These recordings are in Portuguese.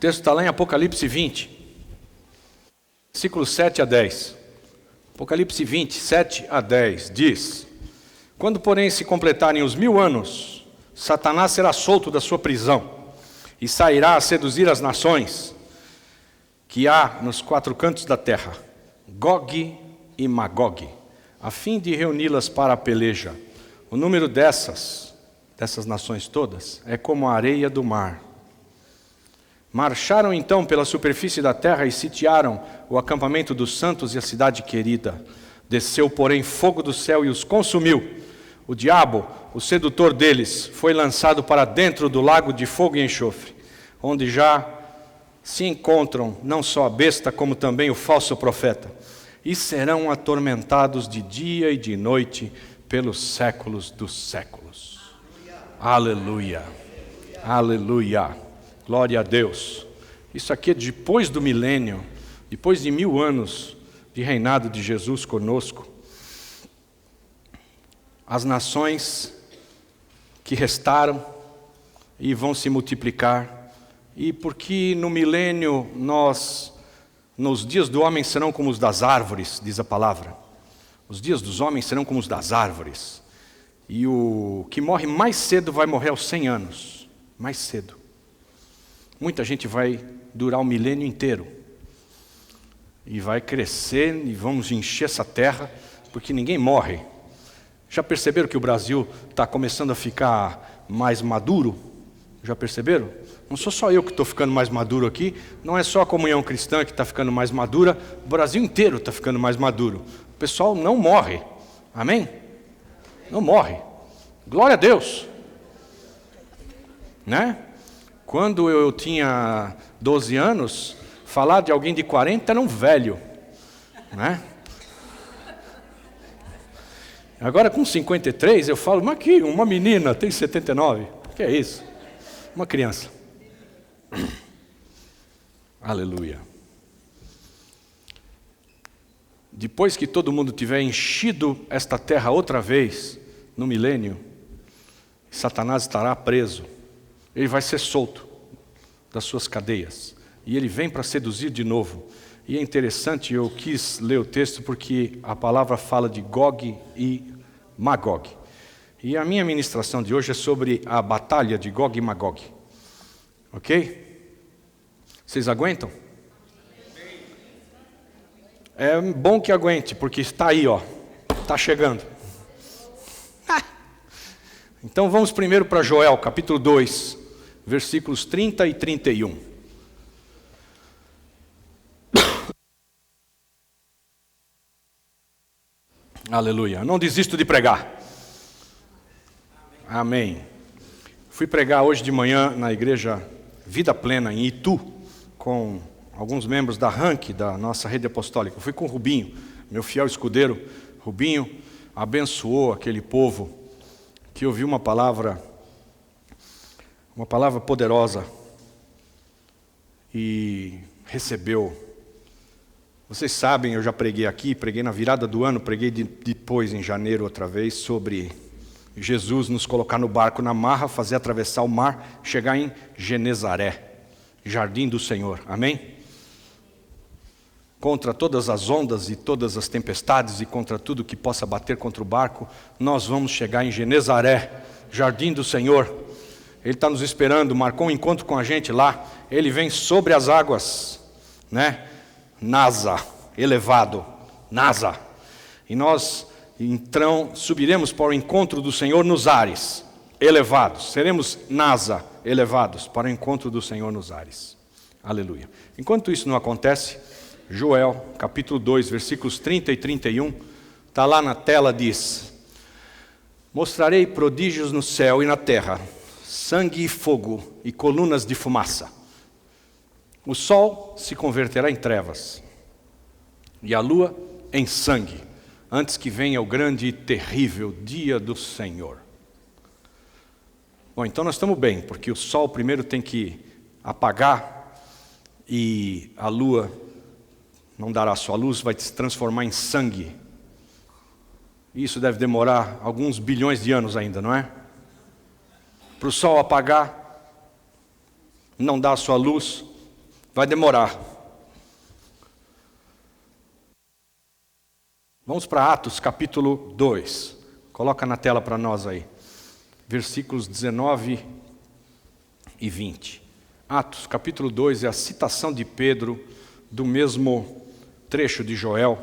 texto está lá em Apocalipse 20, versículos 7 a 10. Apocalipse 20, 7 a 10, diz: Quando, porém, se completarem os 1000 anos, Satanás será solto da sua prisão e sairá a seduzir as nações que há nos 4 cantos da terra, Gog e Magog, a fim de reuni-las para a peleja. O número dessas nações todas é como a areia do mar. Marcharam então pela superfície da terra e sitiaram o acampamento dos santos e a cidade querida. Desceu, porém, fogo do céu e os consumiu. O diabo, o sedutor deles, foi lançado para dentro do lago de fogo e enxofre, onde já se encontram não só a besta, como também o falso profeta, e serão atormentados de dia e de noite pelos séculos dos séculos. Aleluia, aleluia, glória a Deus. Isso aqui é depois do milênio, depois de 1000 anos de reinado de Jesus conosco. As nações que restaram e vão se multiplicar, e porque no milênio nos dias do homem serão como os das árvores, diz a palavra. Os dias dos homens serão como os das árvores. E o que morre mais cedo vai morrer aos 100 anos, mais cedo. Muita gente vai durar o milênio inteiro. E vai crescer e vamos encher essa terra, porque ninguém morre. Já perceberam que o Brasil está começando a ficar mais maduro? Já perceberam? Não sou só eu que estou ficando mais maduro aqui, não é só a comunhão cristã que está ficando mais madura, o Brasil inteiro está ficando mais maduro. O pessoal não morre, amém? Não morre, glória a Deus. Né? Quando eu tinha 12 anos, falar de alguém de 40 era um velho, né? Agora com 53 eu falo, mas que uma menina tem 79, o que é isso? Uma criança. Aleluia. Depois que todo mundo tiver enchido esta terra outra vez, no milênio, Satanás estará preso. Ele vai ser solto das suas cadeias. E ele vem para seduzir de novo. E é interessante, eu quis ler o texto porque a palavra fala de Gog e Magog. E a minha ministração de hoje é sobre a batalha de Gog e Magog. Ok? Vocês aguentam? É bom que aguente, porque está aí, ó. Está chegando. Então vamos primeiro para Joel, capítulo 2, versículos 30 e 31. Aleluia. Não desisto de pregar. Amém. Fui pregar hoje de manhã na igreja Vida Plena, em Itu, com alguns membros da RANC, da nossa rede apostólica. Eu fui com o Rubinho, meu fiel escudeiro. Rubinho abençoou aquele povo que ouviu uma palavra poderosa e recebeu. Vocês sabem, eu já preguei aqui, preguei na virada do ano, preguei depois em janeiro outra vez, sobre Jesus nos colocar no barco na marra, fazer atravessar o mar, chegar em Genezaré, jardim do Senhor, amém? Contra todas as ondas e todas as tempestades e contra tudo que possa bater contra o barco, nós vamos chegar em Genezaré, jardim do Senhor. Ele está nos esperando, marcou um encontro com a gente lá, ele vem sobre as águas, né? Nasa, elevado, Nasa. E nós, então, subiremos para o encontro do Senhor nos ares, elevados. Seremos Nasa, elevados, para o encontro do Senhor nos ares. Aleluia. Enquanto isso não acontece, Joel, capítulo 2, versículos 30 e 31, está lá na tela, diz: Mostrarei prodígios no céu e na terra, sangue e fogo e colunas de fumaça. O sol se converterá em trevas, e a lua em sangue, antes que venha o grande e terrível dia do Senhor. Bom, então nós estamos bem, porque o sol primeiro tem que apagar, e a lua não dará sua luz, vai se transformar em sangue. Isso deve demorar alguns bilhões de anos ainda, não é? Para o sol apagar, não dar a sua luz, Vai demorar. Vamos para Atos capítulo 2. Coloca na tela para nós aí. Versículos 19 e 20. Atos capítulo 2 é a citação de Pedro do mesmo trecho de Joel.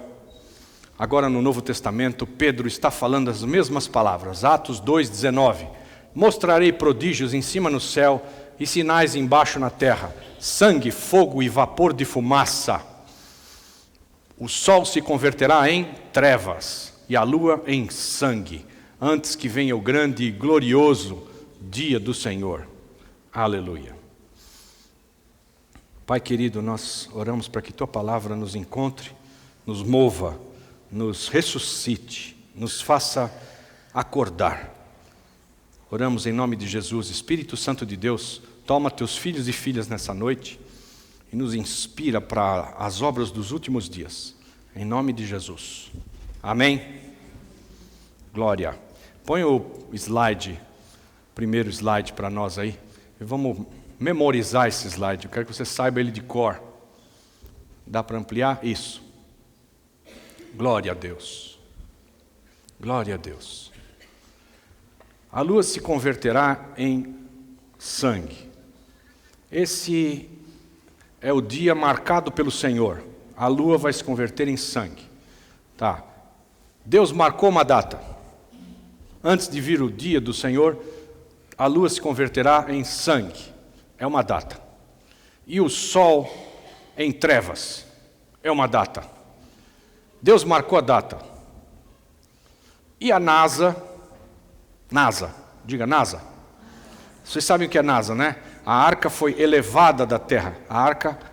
Agora no Novo Testamento, Pedro está falando as mesmas palavras. Atos 2, 19. Mostrarei prodígios em cima no céu e sinais embaixo na terra. Sangue, fogo e vapor de fumaça. O sol se converterá em trevas e a lua em sangue, antes que venha o grande e glorioso dia do Senhor. Aleluia. Pai querido, nós oramos para que Tua palavra nos encontre, nos mova, nos ressuscite, nos faça acordar. Oramos em nome de Jesus. Espírito Santo de Deus, toma Teus filhos e filhas nessa noite e nos inspira para as obras dos últimos dias. Em nome de Jesus. Amém? Glória. Põe o slide, primeiro slide para nós aí. E vamos memorizar esse slide. Eu quero que você saiba ele de cor. Dá para ampliar? Isso. Glória a Deus. Glória a Deus. A lua se converterá em sangue. Esse é o dia marcado pelo Senhor. A lua vai se converter em sangue. Tá. Deus marcou uma data. Antes de vir o dia do Senhor, a lua se converterá em sangue. É uma data. E o sol em trevas. É uma data. Deus marcou a data. E a NASA, diga NASA. Vocês sabem o que é NASA, né? A arca foi elevada da terra. A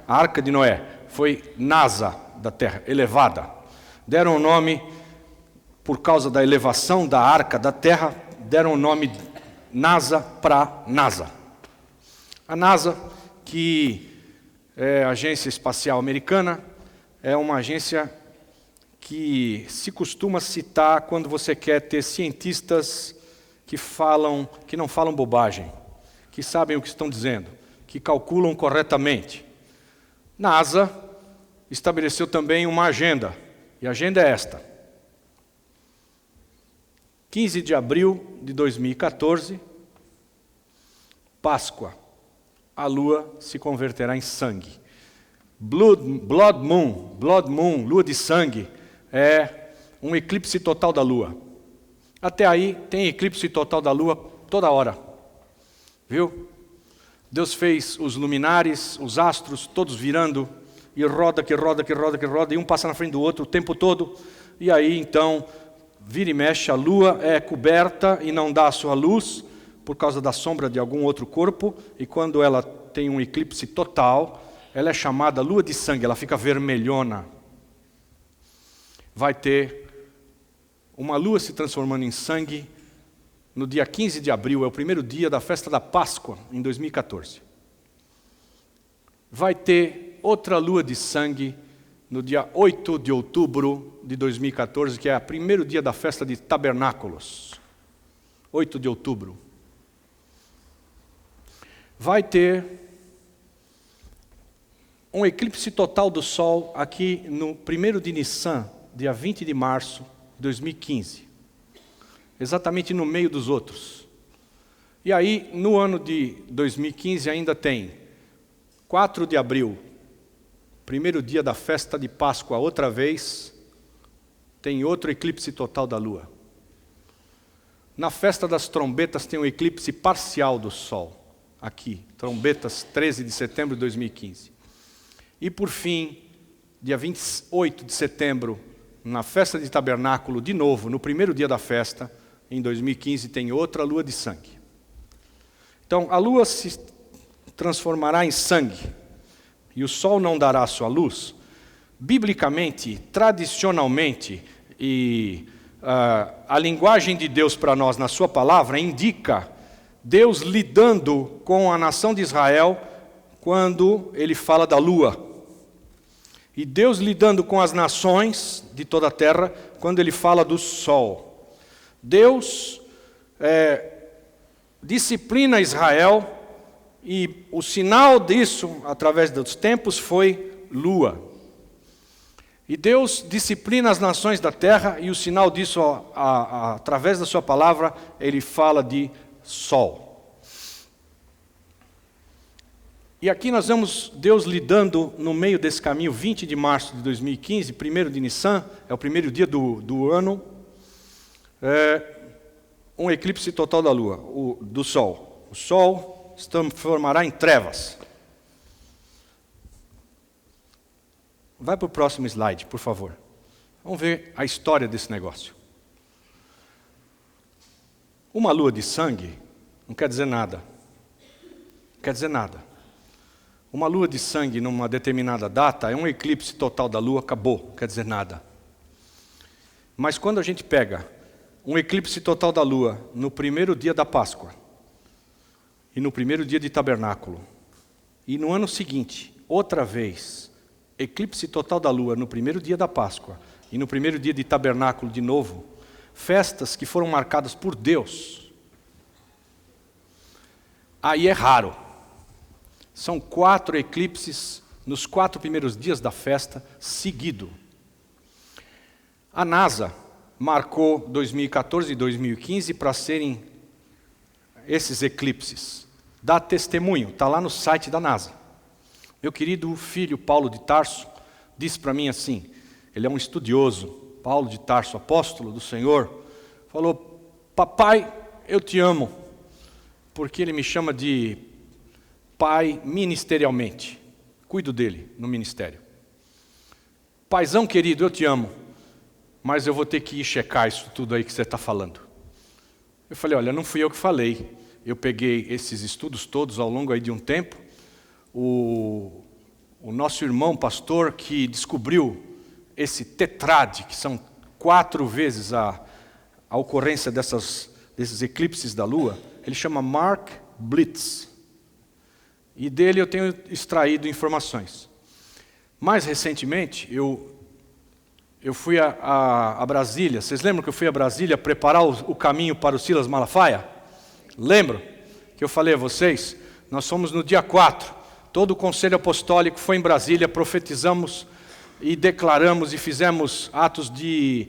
arca de Noé foi NASA da terra, elevada. Deram o nome, por causa da elevação da arca da terra, deram o nome NASA para NASA. A NASA, que é a Agência Espacial Americana, é uma agência que se costuma citar quando você quer ter cientistas que não falam bobagem, que sabem o que estão dizendo, que calculam corretamente. NASA estabeleceu também uma agenda, e a agenda é esta. 15 de abril de 2014, Páscoa, a lua se converterá em sangue. Blood moon, lua de sangue, é um eclipse total da lua. Até aí tem eclipse total da lua toda hora. Viu? Deus fez os luminares, os astros, todos virando, e roda, e um passa na frente do outro o tempo todo. E aí então, vira e mexe, a lua é coberta e não dá a sua luz, por causa da sombra de algum outro corpo, e quando ela tem um eclipse total, ela é chamada lua de sangue, ela fica vermelhona. Vai ter uma lua se transformando em sangue no dia 15 de abril, é o primeiro dia da festa da Páscoa, em 2014. Vai ter outra lua de sangue no dia 8 de outubro de 2014, que é o primeiro dia da festa de Tabernáculos. 8 de outubro. Vai ter um eclipse total do Sol aqui no 1º de Nissan, dia 20 de março de 2015. Exatamente no meio dos outros. E aí, no ano de 2015, ainda tem 4 de abril, primeiro dia da festa de Páscoa, outra vez, tem outro eclipse total da Lua. Na festa das trombetas tem um eclipse parcial do Sol, aqui, trombetas, 13 de setembro de 2015. E por fim, dia 28 de setembro, na festa de tabernáculo, de novo, no primeiro dia da festa, em 2015, tem outra lua de sangue. Então, a lua se transformará em sangue, e o sol não dará sua luz. Biblicamente, tradicionalmente, e a linguagem de Deus para nós na sua palavra indica Deus lidando com a nação de Israel quando ele fala da lua. E Deus lidando com as nações de toda a terra quando ele fala do sol. Deus disciplina Israel E o sinal disso, através dos tempos, foi lua. E Deus disciplina as nações da terra, e o sinal disso, através da sua palavra, Ele fala de sol. E aqui nós vemos Deus lidando no meio desse caminho, 20 de março de 2015, 1º de Nissan, é o primeiro dia do ano, um eclipse total da lua, do sol. O sol se transformará em trevas. Vai para o próximo slide, por favor. Vamos ver a história desse negócio. Uma lua de sangue não quer dizer nada. Não quer dizer nada. Uma lua de sangue numa determinada data é um eclipse total da lua, acabou, não quer dizer nada. Mas quando a gente pega um eclipse total da lua no primeiro dia da Páscoa, e no primeiro dia de tabernáculo, e no ano seguinte, outra vez, eclipse total da lua no primeiro dia da Páscoa, e no primeiro dia de tabernáculo de novo, festas que foram marcadas por Deus, aí é raro. São 4 eclipses nos 4 primeiros dias da festa, seguido. A NASA marcou 2014 e 2015 para serem esses eclipses. Dá testemunho, está lá no site da NASA. Meu querido filho Paulo de Tarso disse para mim assim, ele é um estudioso, Paulo de Tarso, apóstolo do Senhor, falou, papai, eu te amo, porque ele me chama de pai ministerialmente, cuido dele no ministério. Paizão querido, eu te amo, mas eu vou ter que ir checar isso tudo aí que você está falando. Eu falei, olha, não fui eu que falei, eu peguei esses estudos todos ao longo aí de um tempo, o nosso irmão pastor que descobriu esse tetrade, que são 4 vezes a ocorrência desses eclipses da lua, ele chama Mark Blitz. E dele eu tenho extraído informações. Mais recentemente, eu fui a Brasília. Vocês lembram que eu fui a Brasília preparar o caminho para o Silas Malafaia? Lembram que eu falei a vocês? Nós fomos no dia 4. Todo o Conselho Apostólico foi em Brasília, profetizamos e declaramos e fizemos atos de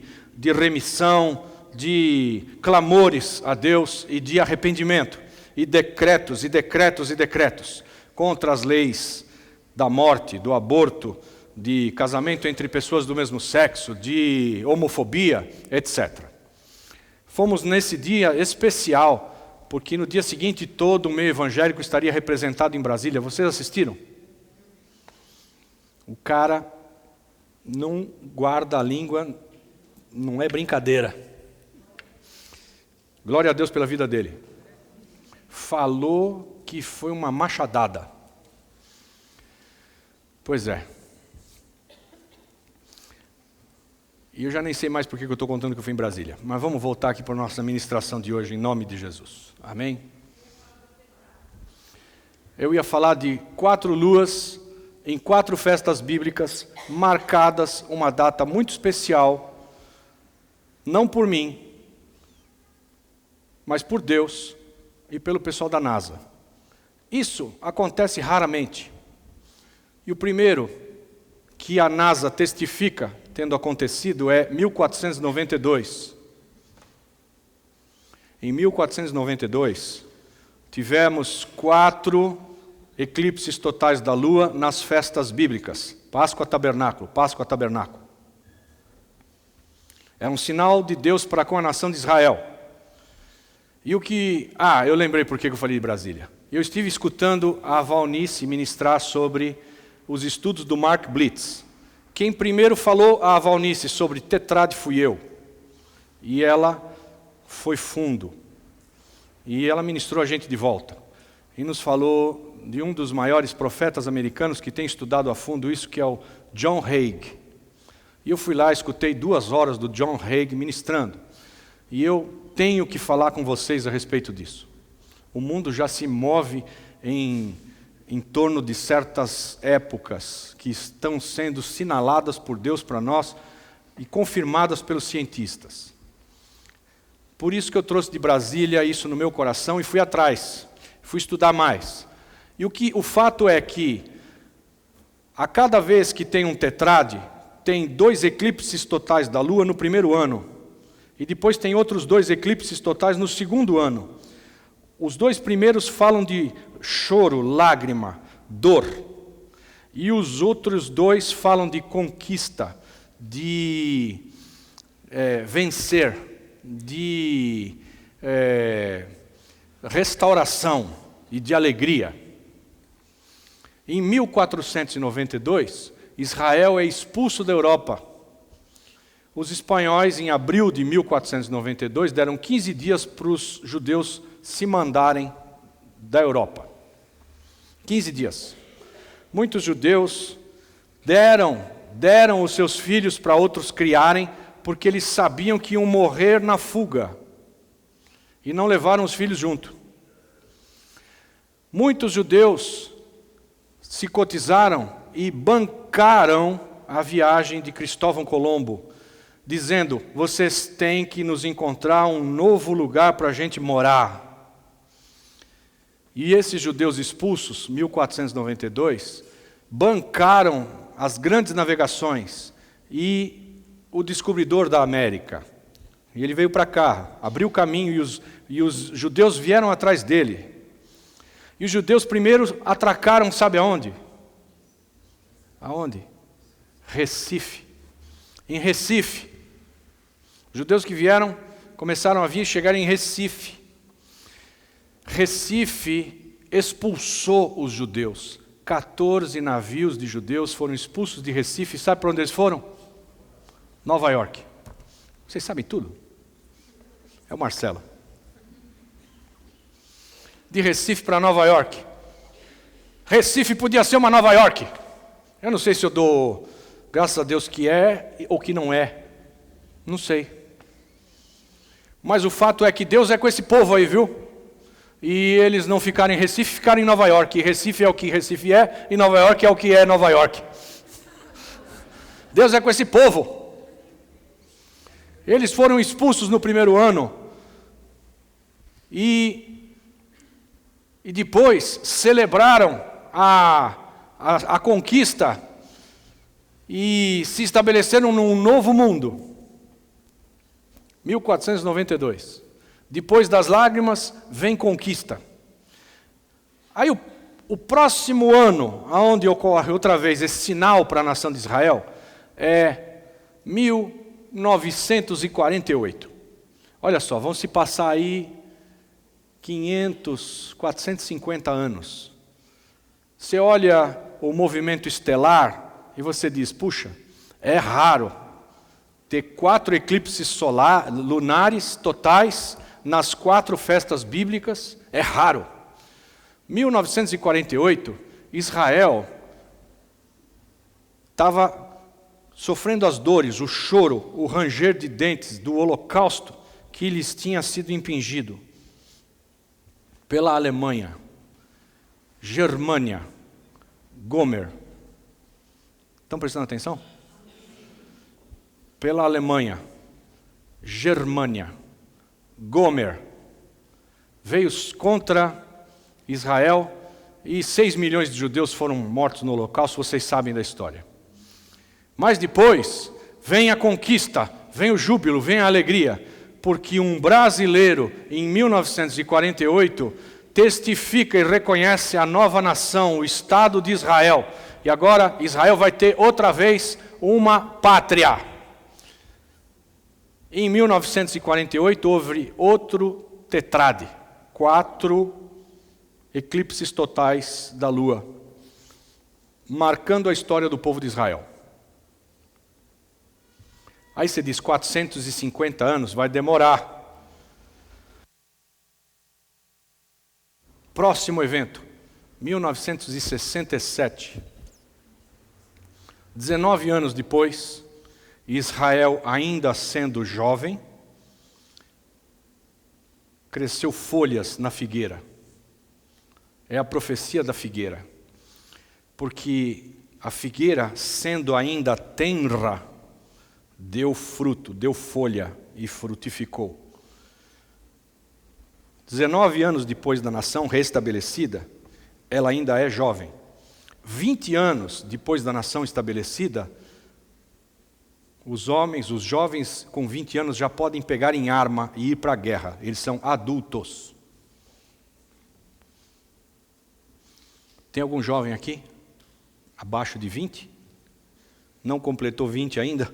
remissão, de clamores a Deus e de arrependimento. E decretos, e decretos, e decretos contra as leis da morte, do aborto, de casamento entre pessoas do mesmo sexo, de homofobia, etc. Fomos nesse dia especial, porque no dia seguinte todo o meio evangélico estaria representado em Brasília. Vocês assistiram? O cara não guarda a língua, não é brincadeira. Glória a Deus pela vida dele. Falou que foi uma machadada. Pois é. E eu já nem sei mais por que eu estou contando que eu fui em Brasília. Mas vamos voltar aqui para a nossa ministração de hoje, em nome de Jesus. Amém? Eu ia falar de 4 luas em 4 festas bíblicas, marcadas uma data muito especial, não por mim, mas por Deus e pelo pessoal da NASA. Isso acontece raramente. E o primeiro que a NASA testifica tendo acontecido é 1492. Em 1492, tivemos 4 eclipses totais da lua nas festas bíblicas. Páscoa, tabernáculo, Páscoa, tabernáculo. Era um sinal de Deus para com a nação de Israel. E o que... eu lembrei por que eu falei de Brasília. Eu estive escutando a Valnice ministrar sobre os estudos do Mark Blitz. Quem primeiro falou a Valnice sobre tetrade fui eu. E ela foi fundo. E ela ministrou a gente de volta. E nos falou de um dos maiores profetas americanos que tem estudado a fundo isso, que é o John Hague. E eu fui lá, escutei 2 horas do John Hague ministrando. E eu tenho que falar com vocês a respeito disso. O mundo já se move em torno de certas épocas que estão sendo sinaladas por Deus para nós e confirmadas pelos cientistas. Por isso que eu trouxe de Brasília isso no meu coração e fui atrás, fui estudar mais. E o fato é que, a cada vez que tem um tetrade, tem 2 eclipses totais da Lua no primeiro ano. E depois tem outros 2 eclipses totais no segundo ano. Os 2 primeiros falam de choro, lágrima, dor. E os outros 2 falam de conquista, de vencer, de restauração e de alegria. Em 1492, Israel é expulso da Europa. Os espanhóis, em abril de 1492, deram 15 dias para os judeus se mandarem da Europa. 15 dias. Muitos judeus deram os seus filhos para outros criarem, porque eles sabiam que iam morrer na fuga. E não levaram os filhos junto. Muitos judeus se cotizaram e bancaram a viagem de Cristóvão Colombo, dizendo: vocês têm que nos encontrar um novo lugar para a gente morar. E esses judeus expulsos, 1492, bancaram as grandes navegações e o descobridor da América. E ele veio para cá, abriu o caminho e os judeus vieram atrás dele. E os judeus primeiro atracaram, sabe aonde? Aonde? Recife. Em Recife. Os judeus que vieram, começaram a vir e chegaram em Recife. Recife expulsou os judeus. 14 navios de judeus foram expulsos de Recife. Sabe para onde eles foram? Nova York. Vocês sabem tudo? É o Marcelo. De Recife para Nova York. Recife podia ser uma Nova York. Eu não sei se eu dou graças a Deus que é ou que não é. Não sei. Mas o fato é que Deus é com esse povo aí, viu? E eles não ficaram em Recife, ficaram em Nova York. E Recife é o que Recife é, e Nova York é o que é Nova York. Deus é com esse povo. Eles foram expulsos no primeiro ano. E depois celebraram a conquista e se estabeleceram num novo mundo. 1492. Depois das lágrimas, vem conquista. Aí o próximo ano, aonde ocorre outra vez esse sinal para a nação de Israel, é 1948. Olha só, vão se passar aí 450 anos. Você olha o movimento estelar e você diz: puxa, é raro ter 4 eclipses lunares totais nas 4 festas bíblicas, é raro. 1948, Israel estava sofrendo as dores, o choro, o ranger de dentes do holocausto que lhes tinha sido impingido pela Alemanha, Germânia, Gomer. Estão prestando atenção? Pela Alemanha, Germânia, Gomer, veio contra Israel e 6 milhões de judeus foram mortos no holocausto, vocês sabem da história. Mas depois vem a conquista, vem o júbilo, vem a alegria, porque um brasileiro, em 1948, testifica e reconhece a nova nação, o Estado de Israel. E agora Israel vai ter outra vez uma pátria. Em 1948 houve outro tetrade, 4 eclipses totais da Lua, marcando a história do povo de Israel. Aí você diz, 450 anos, vai demorar. Próximo evento, 1967. 19 anos depois, Israel, ainda sendo jovem, cresceu folhas na figueira. É a profecia da figueira. Porque a figueira, sendo ainda tenra, deu fruto, deu folha e frutificou. 19 anos depois da nação restabelecida, ela ainda é jovem. 20 anos depois da nação estabelecida, os jovens com 20 anos já podem pegar em arma e ir para a guerra. Eles são adultos. Tem algum jovem aqui? Abaixo de 20? Não completou 20 ainda?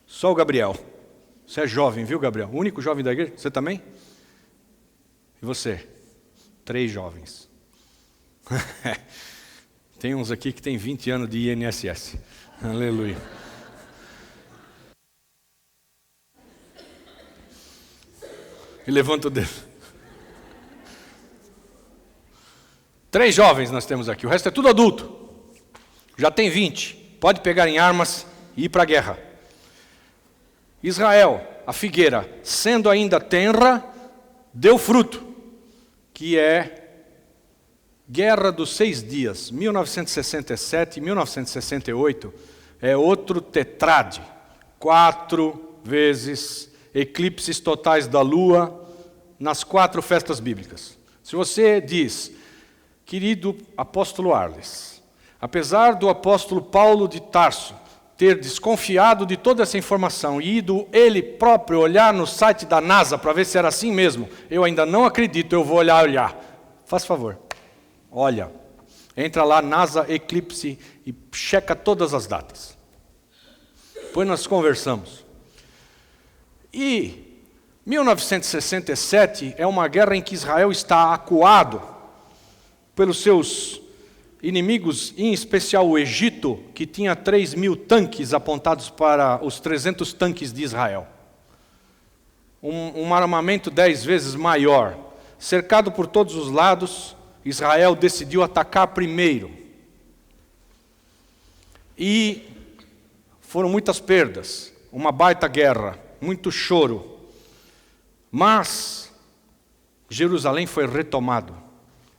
Só o Gabriel. Você é jovem, viu, Gabriel? O único jovem da igreja? Você também? E você? 3 jovens. Tem uns aqui que tem 20 anos de INSS. Aleluia. E levanta o dedo. 3 jovens nós temos aqui, o resto é tudo adulto. Já tem 20. Pode pegar em armas e ir para a guerra. Israel, a figueira, sendo ainda tenra, deu fruto, que é Guerra dos 6 Dias, 1967 e 1968, é outro tetrade, 4 vezes eclipses totais da lua nas 4 festas bíblicas. Se você diz, querido apóstolo Arles, apesar do apóstolo Paulo de Tarso ter desconfiado de toda essa informação e ido ele próprio olhar no site da NASA para ver se era assim mesmo, eu ainda não acredito, eu vou olhar. Faz favor, olha, entra lá, NASA Eclipse, e checa todas as datas. Depois nós conversamos. E 1967 é uma guerra em que Israel está acuado pelos seus inimigos, em especial o Egito, que tinha 3.000 tanques apontados para os 300 tanques de Israel. Um armamento 10 vezes maior. Cercado por todos os lados, Israel decidiu atacar primeiro. E foram muitas perdas, uma baita guerra, muito choro. Mas Jerusalém foi retomado.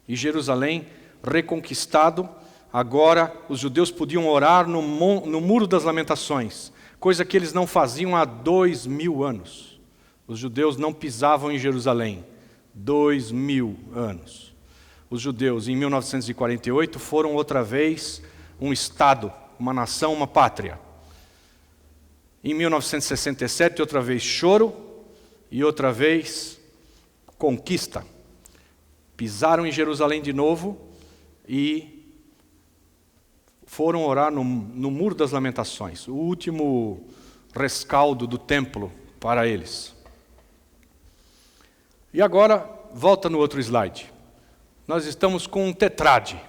E Jerusalém reconquistado, agora os judeus podiam orar no Muro das Lamentações, coisa que eles não faziam há 2.000 anos. Os judeus não pisavam em Jerusalém, 2.000 anos. Os judeus, em 1948, foram outra vez um Estado, uma nação, uma pátria. Em 1967, outra vez choro e outra vez conquista. Pisaram em Jerusalém de novo e foram orar no Muro das Lamentações, o último rescaldo do templo para eles. E agora, volta no outro slide. Nós estamos com um tetrade.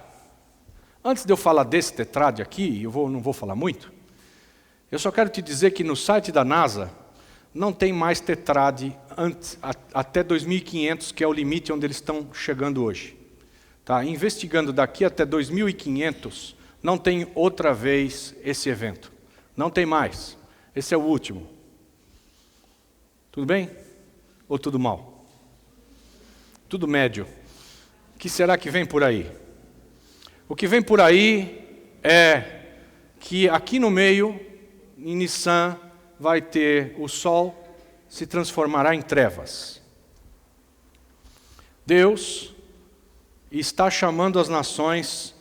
Antes de eu falar desse tetrade aqui, não vou falar muito, eu só quero te dizer que no site da NASA não tem mais tetrade até 2500, que é o limite onde eles estão chegando hoje. Tá? Investigando daqui até 2500, não tem outra vez esse evento. Não tem mais. Esse é o último. Tudo bem? Ou tudo mal? Tudo médio. O que será que vem por aí? O que vem por aí é que aqui no meio, em Nissan, vai ter o sol se transformará em trevas. Deus está chamando as nações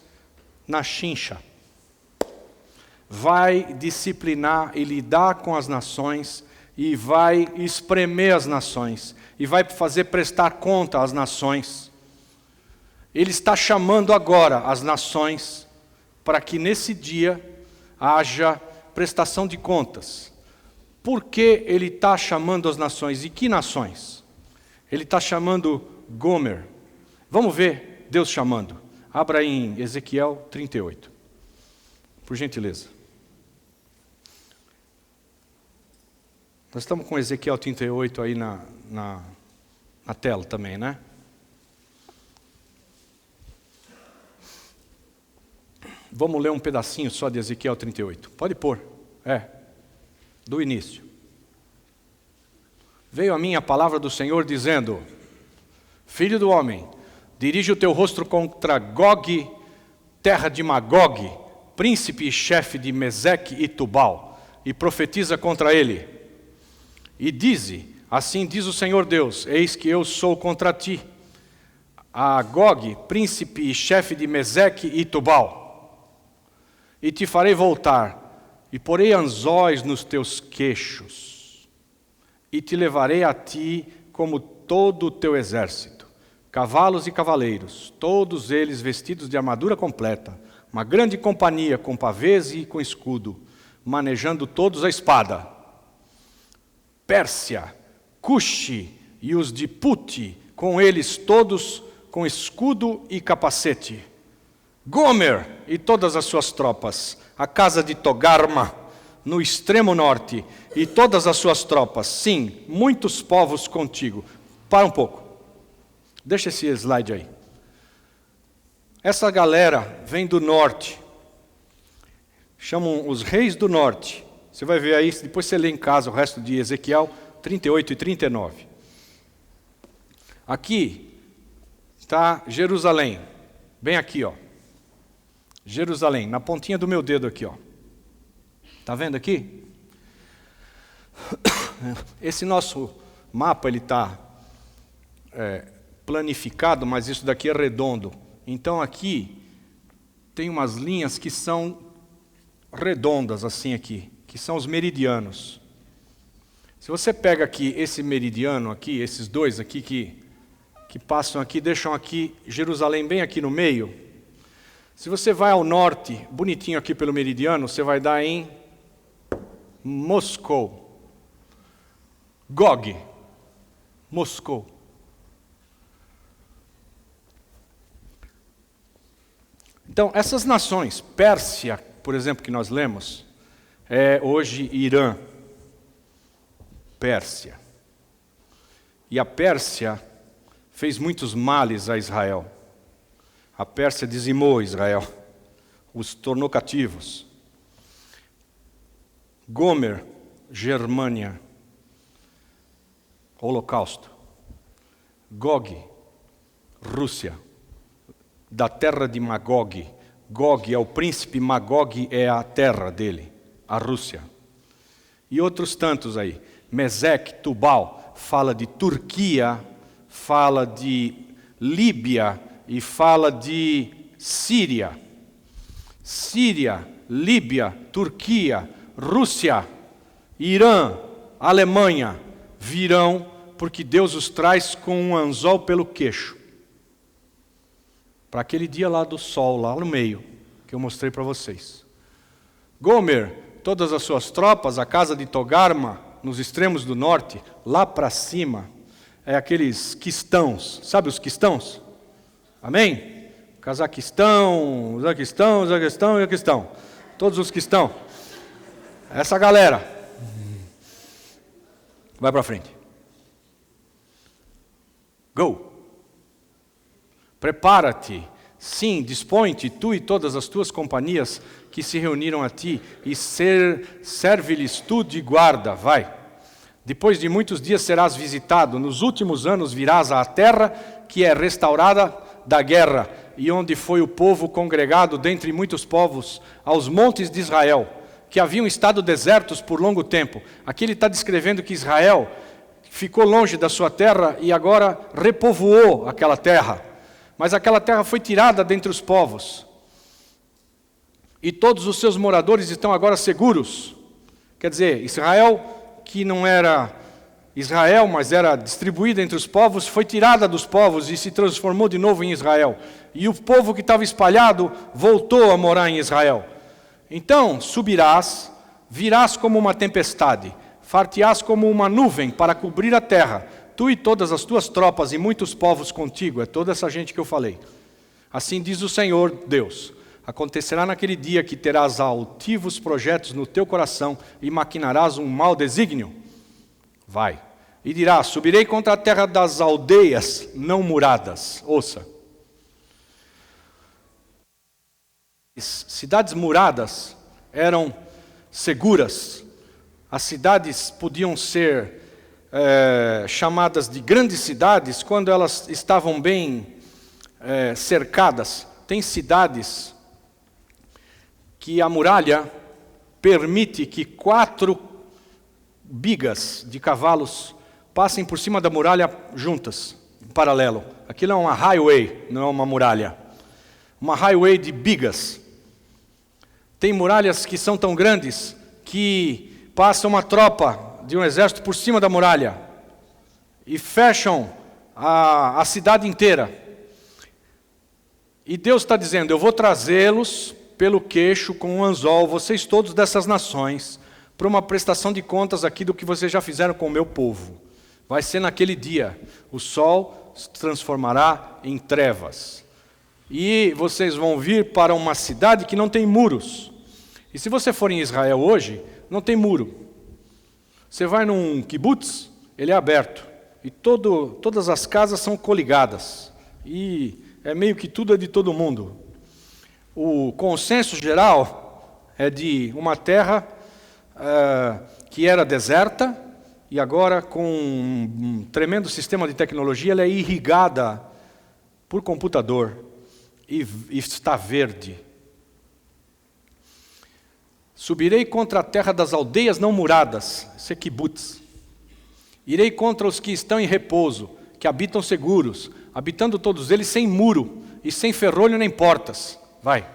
na chincha. Vai disciplinar e lidar com as nações e vai espremer as nações e vai fazer prestar conta às nações. Ele está chamando agora as nações para que nesse dia haja prestação de contas. Por que ele está chamando as nações? E que nações? Ele está chamando Gomer. Vamos ver Deus chamando. Abra em Ezequiel 38. Por gentileza. Nós estamos com Ezequiel 38 aí na tela também, né? Vamos ler um pedacinho só de Ezequiel 38. Pode pôr. Do início. Veio a mim a palavra do Senhor dizendo: Filho do homem, dirige o teu rosto contra Gog, terra de Magog, príncipe e chefe de Meseque e Tubal, e profetiza contra ele. E dize, assim diz o Senhor Deus, eis que eu sou contra ti, a Gog, príncipe e chefe de Meseque e Tubal, e te farei voltar, e porei anzóis nos teus queixos, e te levarei a ti como todo o teu exército, cavalos e cavaleiros, todos eles vestidos de armadura completa, uma grande companhia com pavês e com escudo, manejando todos a espada. Pérsia, Cuxi e os de Puti, com eles todos com escudo e capacete. Gomer e todas as suas tropas, a casa de Togarma, no extremo norte, e todas as suas tropas, sim, muitos povos contigo. Para um pouco. Deixa esse slide aí. Essa galera vem do norte. Chamam os reis do norte. Você vai ver aí, depois você lê em casa o resto de Ezequiel 38 e 39. Aqui está Jerusalém, bem aqui, ó. Jerusalém, na pontinha do meu dedo aqui, ó. Tá vendo aqui? Esse nosso mapa, ele está planificado, mas isso daqui é redondo. Então aqui tem umas linhas que são redondas, assim aqui, que são os meridianos. Se você pega aqui esse meridiano aqui, esses dois aqui que passam aqui, deixam aqui Jerusalém bem aqui no meio. Se você vai ao norte, bonitinho aqui pelo meridiano, você vai dar em Moscou. Gog. Moscou. Então, essas nações, Pérsia, por exemplo, que nós lemos, é hoje Irã. Pérsia. E a Pérsia fez muitos males a Israel. A Pérsia dizimou Israel, os tornou cativos. Gomer, Germânia, Holocausto. Gog, Rússia, da terra de Magog. Gog é o príncipe, Magog é a terra dele, a Rússia. E outros tantos aí. Meseque, Tubal, fala de Turquia, fala de Líbia e fala de Síria. Síria, Líbia, Turquia, Rússia, Irã, Alemanha virão porque Deus os traz com um anzol pelo queixo. Para aquele dia lá do sol, lá no meio, que eu mostrei para vocês. Gomer, todas as suas tropas, a casa de Togarma, nos extremos do norte, lá para cima, é aqueles quistãos. Sabe os quistãos? Amém? Cazaquistão, Uzaquistão, Uzaquistão e Uzaquistão. Todos os quistãos. Essa galera. Vai para frente. Go. Prepara-te. Sim, dispõe-te, tu e todas as tuas companhias que se reuniram a ti, e serve-lhes tu de guarda. Vai. Depois de muitos dias serás visitado. Nos últimos anos virás à terra que é restaurada da guerra, e onde foi o povo congregado dentre muitos povos, aos montes de Israel, que haviam estado desertos por longo tempo. Aqui ele está descrevendo que Israel ficou longe da sua terra e agora repovoou aquela terra. Mas aquela terra foi tirada dentre os povos. E todos os seus moradores estão agora seguros. Quer dizer, Israel, que não era Israel, mas era distribuída entre os povos, foi tirada dos povos e se transformou de novo em Israel. E o povo que estava espalhado voltou a morar em Israel. Então subirás, virás como uma tempestade, far-te-ás como uma nuvem para cobrir a terra, tu e todas as tuas tropas e muitos povos contigo, é toda essa gente que eu falei. Assim diz o Senhor Deus: acontecerá naquele dia que terás altivos projetos no teu coração e maquinarás um mau desígnio. Vai. E dirás: subirei contra a terra das aldeias não muradas. Ouça. Cidades muradas eram seguras. As cidades podiam ser chamadas de grandes cidades quando elas estavam bem cercadas. Tem cidades que a muralha permite que 4 bigas de cavalos passem por cima da muralha juntas, em paralelo. Aquilo é uma highway, não é uma muralha. Uma highway de bigas. Tem muralhas que são tão grandes que passa uma tropa de um exército por cima da muralha e fecham a cidade inteira. E Deus está dizendo, eu vou trazê-los pelo queixo com um anzol, vocês todos dessas nações, para uma prestação de contas aqui do que vocês já fizeram com o meu povo. Vai ser naquele dia, o sol se transformará em trevas. E vocês vão vir para uma cidade que não tem muros. E se você for em Israel hoje, não tem muro. Você vai num kibbutz, ele é aberto. E todas as casas são coligadas. E é meio que tudo é de todo mundo. O consenso geral é de uma terra que era deserta, e agora com um tremendo sistema de tecnologia, ela é irrigada por computador. E está verde. Subirei contra a terra das aldeias não muradas, isso é kibbutz. Irei contra os que estão em repouso, que habitam seguros, habitando todos eles sem muro e sem ferrolho nem portas. Vai.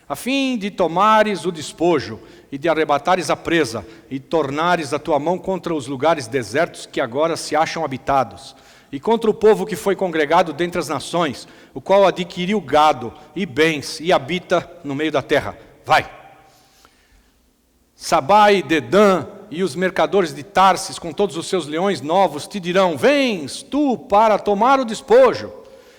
A fim de tomares o despojo e de arrebatares a presa e tornares a tua mão contra os lugares desertos que agora se acham habitados. E contra o povo que foi congregado dentre as nações, o qual adquiriu gado e bens e habita no meio da terra. Vai! Sabá e Dedã e os mercadores de Tarsis com todos os seus leões novos te dirão, vens tu para tomar o despojo.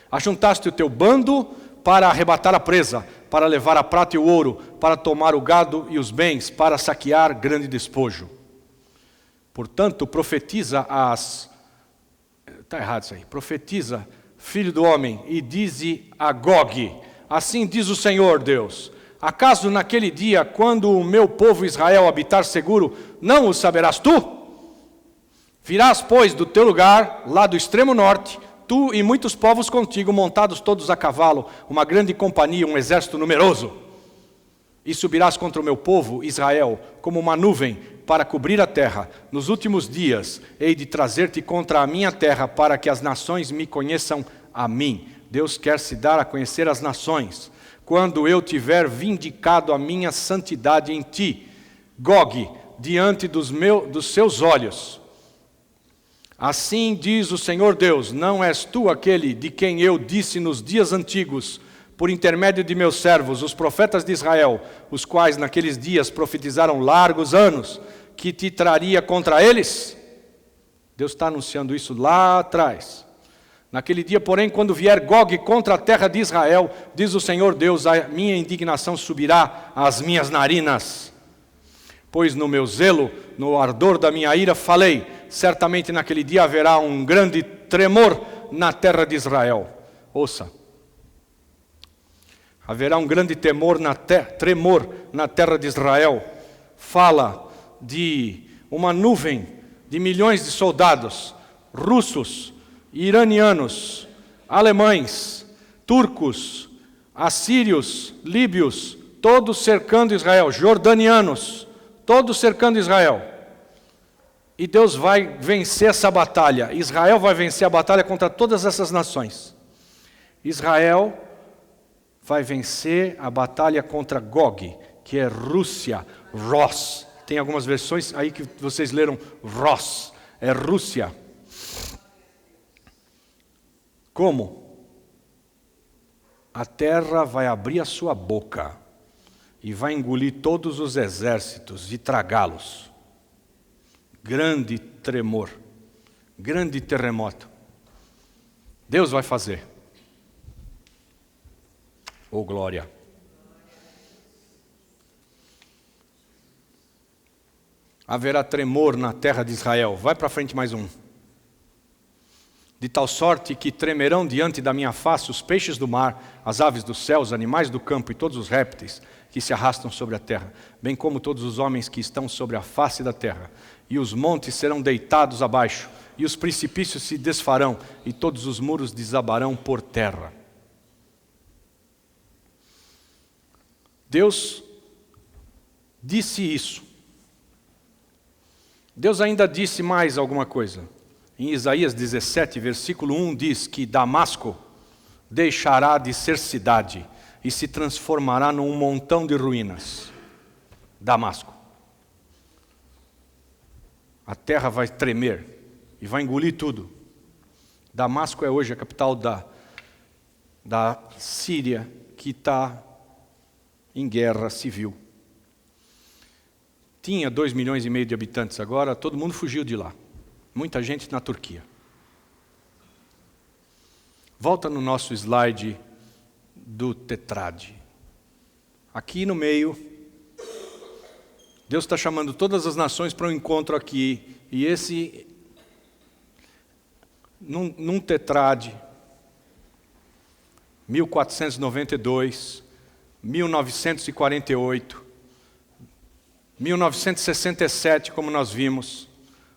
Ajuntaste o teu bando para arrebatar a presa, para levar a prata e o ouro, para tomar o gado e os bens, para saquear grande despojo. Portanto, profetiza Está errado isso aí. Profetiza, filho do homem, e dize a Gog, assim diz o Senhor Deus, acaso naquele dia, quando o meu povo Israel habitar seguro, não o saberás tu? Virás, pois, do teu lugar, lá do extremo norte, tu e muitos povos contigo, montados todos a cavalo, uma grande companhia, um exército numeroso. E subirás contra o meu povo Israel, como uma nuvem, para cobrir a terra. Nos últimos dias, hei de trazer-te contra a minha terra, para que as nações me conheçam a mim. Deus quer se dar a conhecer às nações, quando eu tiver vindicado a minha santidade em ti, Gog, diante dos seus olhos. Assim diz o Senhor Deus, não és tu aquele de quem eu disse nos dias antigos, por intermédio de meus servos, os profetas de Israel, os quais naqueles dias profetizaram largos anos, que te traria contra eles? Deus está anunciando isso lá atrás. Naquele dia, porém, quando vier Gog contra a terra de Israel, diz o Senhor Deus, a minha indignação subirá às minhas narinas. Pois no meu zelo, no ardor da minha ira, falei, certamente naquele dia haverá um grande tremor na terra de Israel. Ouça. Haverá um grande tremor na terra de Israel. Fala de uma nuvem de milhões de soldados, russos, iranianos, alemães, turcos, assírios, líbios, todos cercando Israel, jordanianos, todos cercando Israel. E Deus vai vencer essa batalha. Israel vai vencer a batalha contra todas essas nações. Israel vai vencer a batalha contra Gog, que é Rússia, Ros. Tem algumas versões aí que vocês leram Ros, é Rússia. Como? A terra vai abrir a sua boca e vai engolir todos os exércitos e tragá-los. Grande tremor, grande terremoto. Deus vai fazer. Oh, glória! Haverá tremor na terra de Israel. Vai para frente mais um. De tal sorte que tremerão diante da minha face os peixes do mar, as aves dos céus, os animais do campo e todos os répteis que se arrastam sobre a terra, bem como todos os homens que estão sobre a face da terra. E os montes serão deitados abaixo, e os precipícios se desfarão, e todos os muros desabarão por terra. Deus disse isso. Deus ainda disse mais alguma coisa. Em Isaías 17, versículo 1 diz que Damasco deixará de ser cidade e se transformará num montão de ruínas. Damasco. A terra vai tremer e vai engolir tudo. Damasco é hoje a capital da Síria, que está em guerra civil. Tinha 2,5 milhões de habitantes, agora todo mundo fugiu de lá. Muita gente na Turquia. Volta no nosso slide do tetrade. Aqui no meio, Deus está chamando todas as nações para um encontro aqui. E esse, num tetrade, 1492, 1948, 1967, como nós vimos,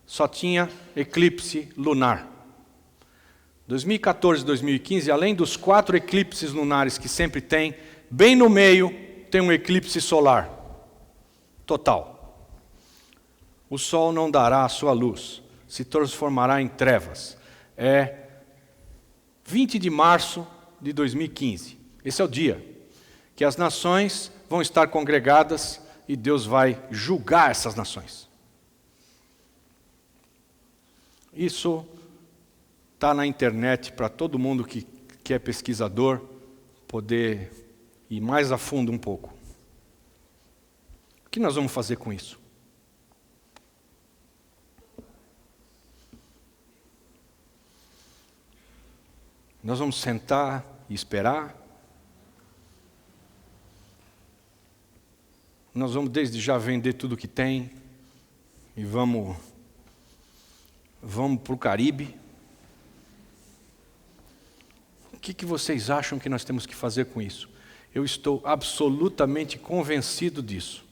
só tinha eclipse lunar. 2014 e 2015, além dos 4 eclipses lunares que sempre tem, bem no meio tem um eclipse solar. Total. O sol não dará a sua luz, se transformará em trevas. É 20 de março de 2015. Esse é o dia que as nações vão estar congregadas e Deus vai julgar essas nações. Isso está na internet para todo mundo que é pesquisador poder ir mais a fundo um pouco. O que nós vamos fazer com isso? Nós vamos sentar e esperar? Nós vamos desde já vender tudo que tem e vamos para o Caribe? O que vocês acham que nós temos que fazer com isso? Eu estou absolutamente convencido disso.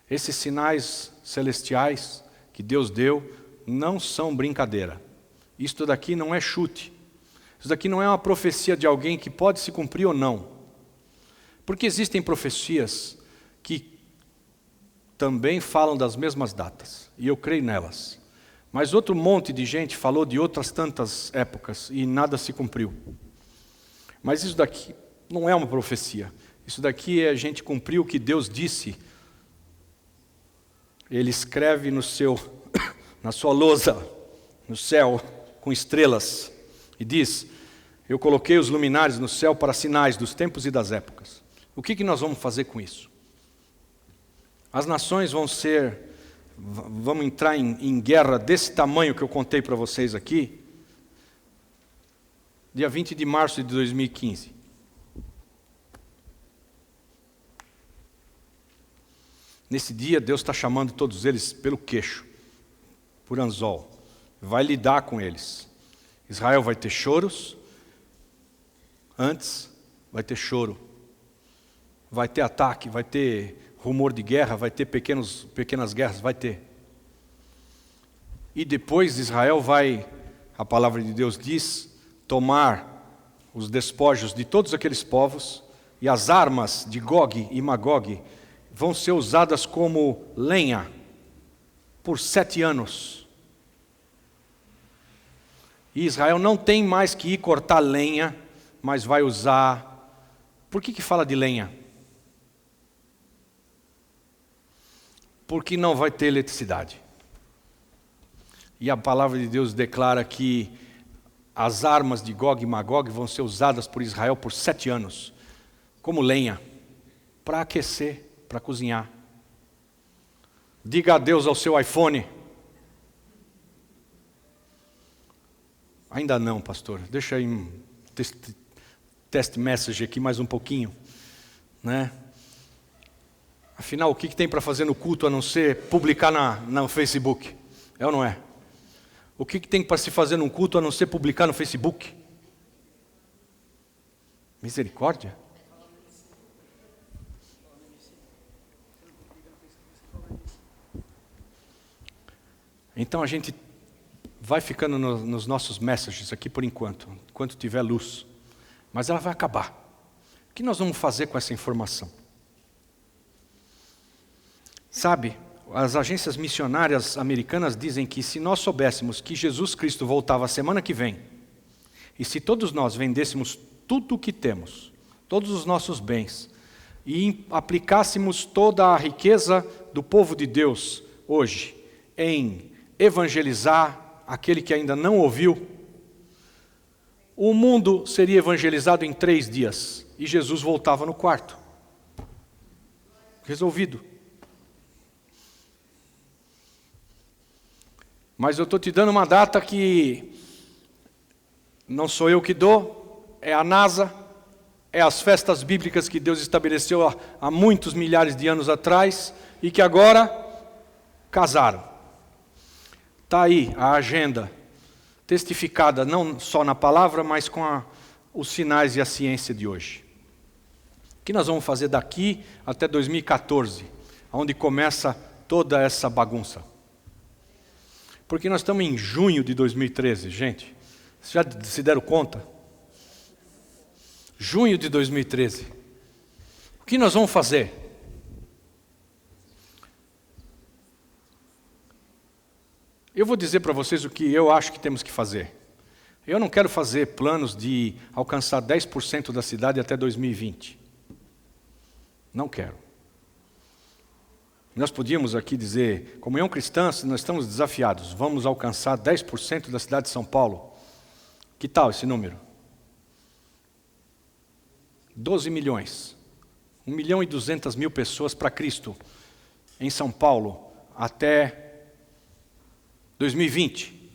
Esses sinais celestiais que Deus deu não são brincadeira. Isto daqui não é chute. Isso daqui não é uma profecia de alguém que pode se cumprir ou não. Porque existem profecias que também falam das mesmas datas, e eu creio nelas. Mas outro monte de gente falou de outras tantas épocas e nada se cumpriu. Mas isso daqui não é uma profecia. Isso daqui é a gente cumprir o que Deus disse. Ele escreve na sua lousa, no céu, com estrelas, e diz: eu coloquei os luminares no céu para sinais dos tempos e das épocas. O que nós vamos fazer com isso? As nações vão entrar em guerra desse tamanho que eu contei para vocês aqui, dia 20 de março de 2015. Nesse dia, Deus está chamando todos eles pelo queixo, por anzol. Vai lidar com eles. Israel vai ter choros, antes vai ter choro. Vai ter ataque, vai ter rumor de guerra, vai ter pequenas guerras, vai ter. E depois Israel vai, a palavra de Deus diz, tomar os despojos de todos aqueles povos, e as armas de Gog e Magog vão ser usadas como lenha por 7 anos. E Israel não tem mais que ir cortar lenha, mas vai usar... Por que fala de lenha? Porque não vai ter eletricidade. E a palavra de Deus declara que as armas de Gog e Magog vão ser usadas por Israel por 7 anos, como lenha, para aquecer, para cozinhar. Diga adeus ao seu iPhone. Ainda não, pastor. Deixa aí um test message aqui mais um pouquinho, né? Afinal, o que tem para fazer no culto a não ser publicar no Facebook? É ou não é? O que tem para se fazer num culto a não ser publicar no Facebook? Misericórdia? Então a gente vai ficando nos nossos messages aqui por enquanto tiver luz. Mas ela vai acabar. O que nós vamos fazer com essa informação? Sabe, as agências missionárias americanas dizem que se nós soubéssemos que Jesus Cristo voltava a semana que vem, e se todos nós vendêssemos tudo o que temos, todos os nossos bens, e aplicássemos toda a riqueza do povo de Deus hoje em evangelizar aquele que ainda não ouviu, o mundo seria evangelizado em 3 dias, e Jesus voltava no quarto. Resolvido. Mas eu estou te dando uma data que não sou eu que dou, é a NASA, é as festas bíblicas que Deus estabeleceu há muitos milhares de anos atrás e que agora casaram. Está aí a agenda testificada não só na palavra, mas com os sinais e a ciência de hoje. O que nós vamos fazer daqui até 2014, onde começa toda essa bagunça? Porque nós estamos em junho de 2013, gente. Vocês já se deram conta? Junho de 2013. O que nós vamos fazer? Eu vou dizer para vocês o que eu acho que temos que fazer. Eu não quero fazer planos de alcançar 10% da cidade até 2020. Não quero. Nós podíamos aqui dizer, comunhão cristã, nós estamos desafiados, vamos alcançar 10% da cidade de São Paulo. Que tal esse número? 12 milhões. 1.200.000 pessoas para Cristo em São Paulo até 2020.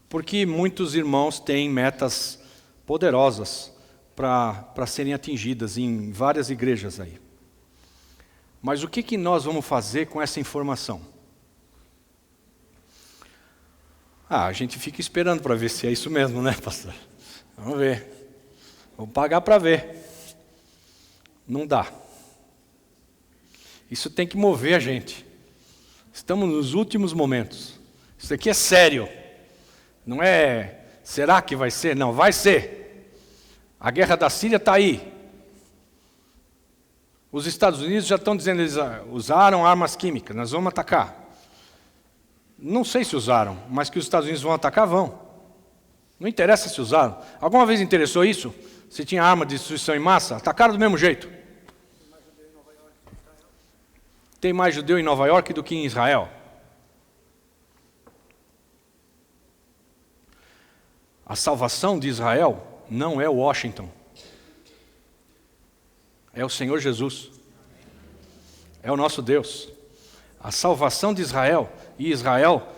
Porque muitos irmãos têm metas poderosas para serem atingidas em várias igrejas aí. Mas o que nós vamos fazer com essa informação? A gente fica esperando para ver se é isso mesmo, né, pastor? Vamos ver. Vamos pagar para ver. Não dá. Isso tem que mover a gente. Estamos nos últimos momentos. Isso aqui é sério. Não é, será que vai ser? Não, vai ser. A guerra da Síria está aí. Os Estados Unidos já estão dizendo que eles usaram armas químicas, nós vamos atacar. Não sei se usaram, mas que os Estados Unidos vão atacar, vão. Não interessa se usaram. Alguma vez interessou isso? Se tinha arma de destruição em massa? Atacaram do mesmo jeito. Tem mais judeu em Nova York do que em Israel. A salvação de Israel não é Washington. É o Senhor Jesus. É o nosso Deus. A salvação de Israel, e Israel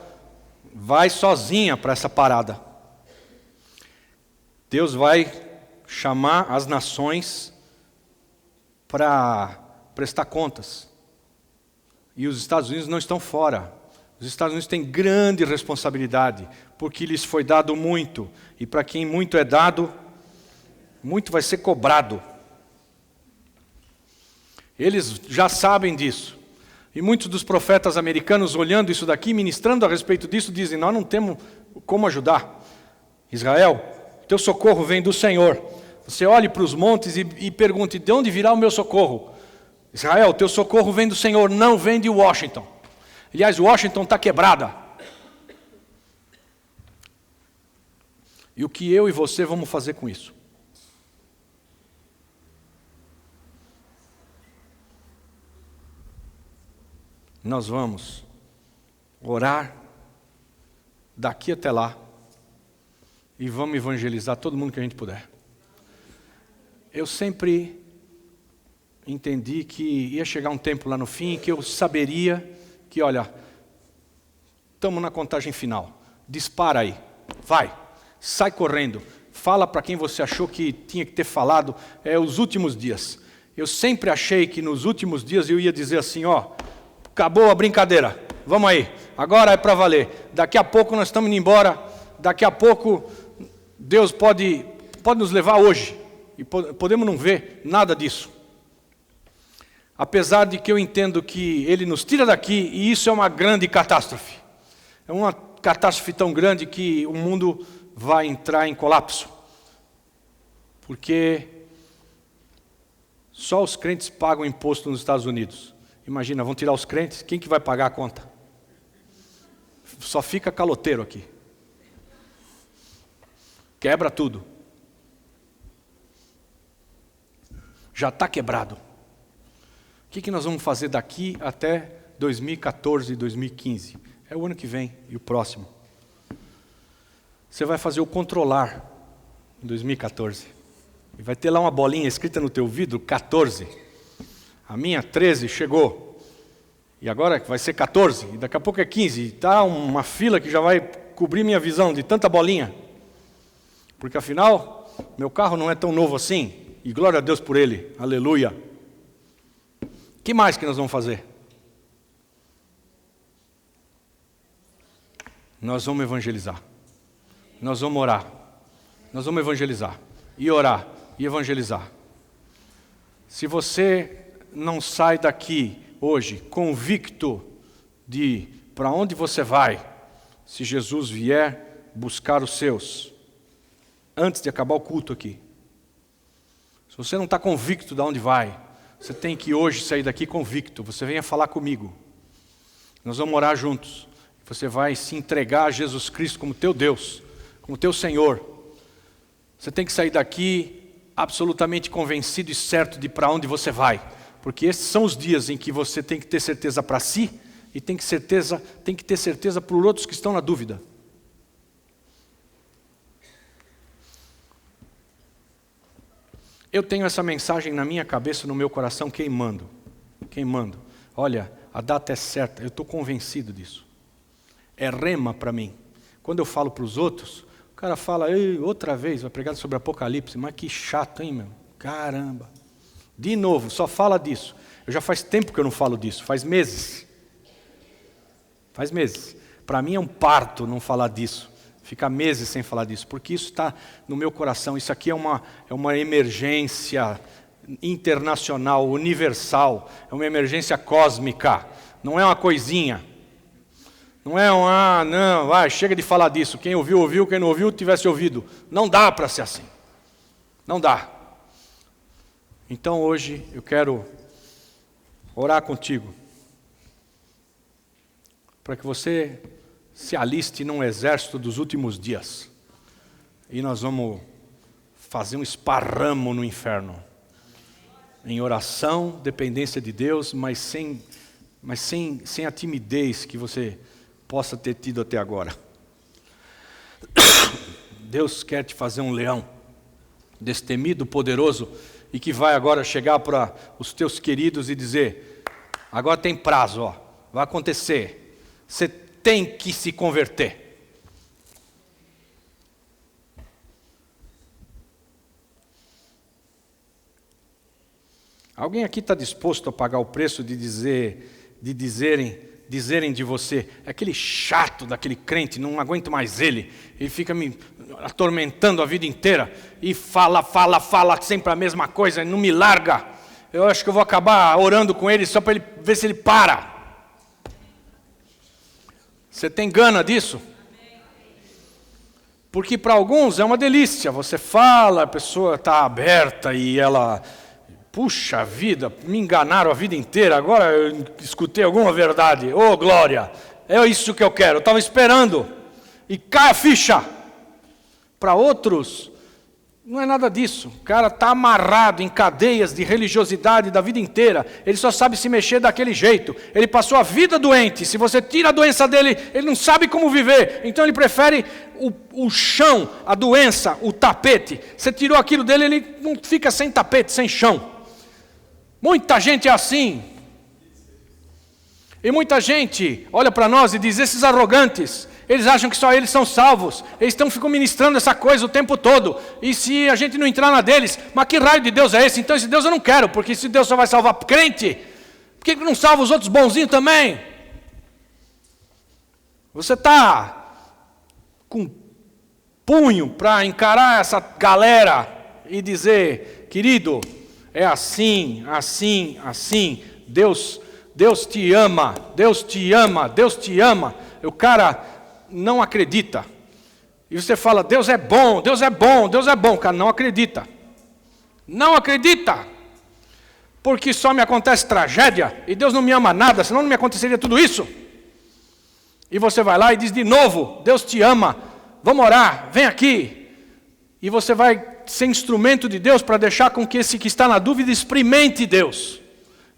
vai sozinha para essa parada. Deus vai chamar as nações para prestar contas. E os Estados Unidos não estão fora. Os Estados Unidos têm grande responsabilidade, porque lhes foi dado muito. E para quem muito é dado, muito vai ser cobrado. Eles já sabem disso. E muitos dos profetas americanos, olhando isso daqui, ministrando a respeito disso, dizem, nós não temos como ajudar. Israel, teu socorro vem do Senhor. Você olhe para os montes e pergunte, de onde virá o meu socorro? Israel, teu socorro vem do Senhor, não vem de Washington. Aliás, Washington está quebrada. E o que eu e você vamos fazer com isso? Nós vamos orar daqui até lá e vamos evangelizar todo mundo que a gente puder. Eu sempre entendi que ia chegar um tempo lá no fim que eu saberia que, olha, estamos na contagem final. Dispara aí, vai, sai correndo, fala para quem você achou que tinha que ter falado, os últimos dias. Eu sempre achei que nos últimos dias eu ia dizer assim, acabou a brincadeira, vamos aí, agora é para valer. Daqui a pouco nós estamos indo embora, daqui a pouco Deus pode nos levar hoje, e podemos não ver nada disso. Apesar de que eu entendo que Ele nos tira daqui, e isso é uma grande catástrofe. É uma catástrofe tão grande que o mundo vai entrar em colapso. Porque só os crentes pagam imposto nos Estados Unidos. Imagina, vão tirar os crentes, quem que vai pagar a conta? Só fica caloteiro aqui. Quebra tudo. Já está quebrado. O que nós vamos fazer daqui até 2014 e 2015? É o ano que vem e o próximo. Você vai fazer o controlar em 2014. E vai ter lá uma bolinha escrita no teu vidro, 14. A minha, 13, chegou. E agora vai ser 14. E daqui a pouco é 15. E está uma fila que já vai cobrir minha visão de tanta bolinha. Porque afinal, meu carro não é tão novo assim. E glória a Deus por ele. Aleluia. O que mais que nós vamos fazer? Nós vamos evangelizar. Nós vamos orar. Nós vamos evangelizar. E orar. E evangelizar. Se você não sai daqui hoje convicto de para onde você vai, se Jesus vier buscar os seus, antes de acabar o culto aqui. Se você não está convicto de onde vai, você tem que hoje sair daqui convicto. Você venha falar comigo. Nós vamos orar juntos. Você vai se entregar a Jesus Cristo como teu Deus, como teu Senhor. Você tem que sair daqui absolutamente convencido e certo de para onde você vai. Porque esses são os dias em que você tem que ter certeza para si e tem que ter certeza para os outros que estão na dúvida. Eu tenho essa mensagem na minha cabeça, no meu coração, queimando. Olha, a data é certa, eu estou convencido disso. É rema para mim. Quando eu falo para os outros, o cara fala, outra vez, vai pregar sobre Apocalipse, mas que chato, hein, meu? Caramba. De novo, só fala disso. Eu já faz tempo que eu não falo disso, faz meses. Para mim é um parto não falar disso. Ficar meses sem falar disso, porque isso está no meu coração. Isso aqui é uma emergência internacional, universal. É uma emergência cósmica. Não é uma coisinha. Não é chega de falar disso. Quem ouviu, ouviu. Quem não ouviu, tivesse ouvido. Não dá para ser assim. Não dá. Então hoje eu quero orar contigo. Para que você se aliste num exército dos últimos dias. E nós vamos fazer um esparramo no inferno. Em oração, dependência de Deus, mas sem a timidez que você possa ter tido até agora. Deus quer te fazer um leão, destemido, poderoso, e que vai agora chegar para os teus queridos e dizer, agora tem prazo, vai acontecer. Você tem que se converter. Alguém aqui está disposto a pagar o preço de dizerem de você, aquele chato daquele crente, não aguento mais ele fica me atormentando a vida inteira, e fala sempre a mesma coisa, não me larga, eu acho que eu vou acabar orando com ele só para ele ver se ele para. Você tem gana disso? Porque para alguns é uma delícia, você fala, a pessoa está aberta e ela, puxa vida, me enganaram a vida inteira, agora eu escutei alguma verdade, ô glória, é isso que eu quero, eu estava esperando, e cai a ficha. Para outros, não é nada disso, o cara está amarrado em cadeias de religiosidade da vida inteira, ele só sabe se mexer daquele jeito, ele passou a vida doente, se você tira a doença dele, ele não sabe como viver, então ele prefere o chão, a doença, o tapete, você tirou aquilo dele, ele não fica sem tapete, sem chão. Muita gente é assim, e muita gente olha para nós e diz, esses arrogantes, eles acham que só eles são salvos, eles ficam ministrando essa coisa o tempo todo, e se a gente não entrar na deles, mas que raio de Deus é esse? Então esse Deus eu não quero, porque se Deus só vai salvar crente, por que não salva os outros bonzinhos também? Você está com punho para encarar essa galera e dizer, querido, é assim, Deus te ama, Deus te ama, o cara não acredita, e você fala, Deus é bom, o cara não acredita, porque só me acontece tragédia, e Deus não me ama nada, senão não me aconteceria tudo isso. E você vai lá e diz de novo, Deus te ama, vamos orar, vem aqui. E você vai ser instrumento de Deus para deixar com que esse que está na dúvida experimente Deus.